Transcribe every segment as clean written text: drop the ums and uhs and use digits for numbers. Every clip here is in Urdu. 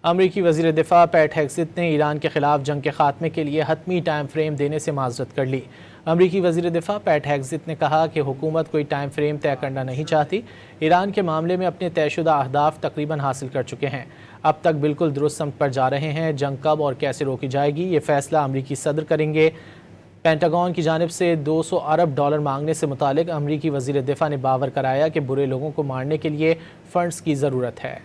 امریکی وزیر دفاع پیٹ ہیگسیت نے ایران کے خلاف جنگ کے خاتمے کے لیے حتمی ٹائم فریم دینے سے معذرت کر لی۔ امریکی وزیر دفاع پیٹ ہیگسیت نے کہا کہ حکومت کوئی ٹائم فریم طے کرنا نہیں چاہتی۔ ایران کے معاملے میں اپنے طے شدہ اہداف تقریباً حاصل کر چکے ہیں، اب تک بالکل درست سمت پر جا رہے ہیں۔ جنگ کب اور کیسے روکی جائے گی یہ فیصلہ امریکی صدر کریں گے۔ پینٹاگون کی جانب سے $200 ارب مانگنے سے متعلق امریکی وزیر دفاع نے باور کرایا کہ برے لوگوں کو مارنے کے لیے فنڈز کی ضرورت ہے۔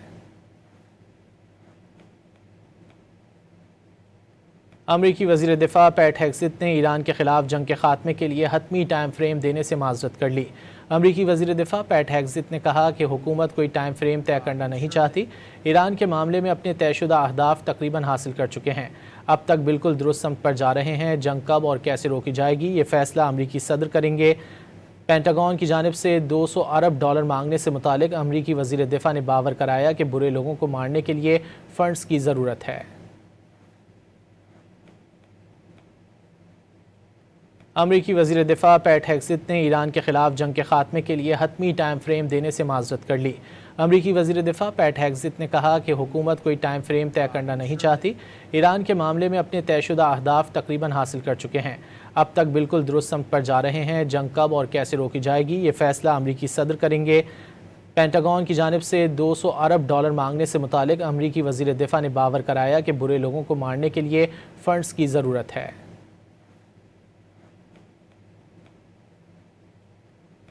امریکی وزیر دفاع پیٹ ہیگسیت نے ایران کے خلاف جنگ کے خاتمے کے لیے حتمی ٹائم فریم دینے سے معذرت کر لی۔ امریکی وزیر دفاع پیٹ ہیگسیت نے کہا کہ حکومت کوئی ٹائم فریم طے کرنا نہیں چاہتی۔ ایران کے معاملے میں اپنے طے شدہ اہداف تقریباً حاصل کر چکے ہیں، اب تک بالکل درست سمت پر جا رہے ہیں۔ جنگ کب اور کیسے روکی جائے گی یہ فیصلہ امریکی صدر کریں گے۔ پینٹاگون کی جانب سے $200 ارب مانگنے سے متعلق امریکی وزیر دفاع نے باور کرایا کہ برے لوگوں کو مارنے کے لیے فنڈز کی ضرورت ہے۔ امریکی وزیر دفاع پیٹ ہیگسیت نے ایران کے خلاف جنگ کے خاتمے کے لیے حتمی ٹائم فریم دینے سے معذرت کر لی۔ امریکی وزیر دفاع پیٹ ہیگسیت نے کہا کہ حکومت کوئی ٹائم فریم طے کرنا نہیں چاہتی۔ ایران کے معاملے میں اپنے طے شدہ اہداف تقریباً حاصل کر چکے ہیں، اب تک بالکل درست سمت پر جا رہے ہیں۔ جنگ کب اور کیسے روکی جائے گی یہ فیصلہ امریکی صدر کریں گے۔ پینٹاگون کی جانب سے $200 ارب مانگنے سے متعلق امریکی وزیر دفاع نے باور کرایا کہ برے لوگوں کو مارنے کے لیے فنڈز کی ضرورت ہے۔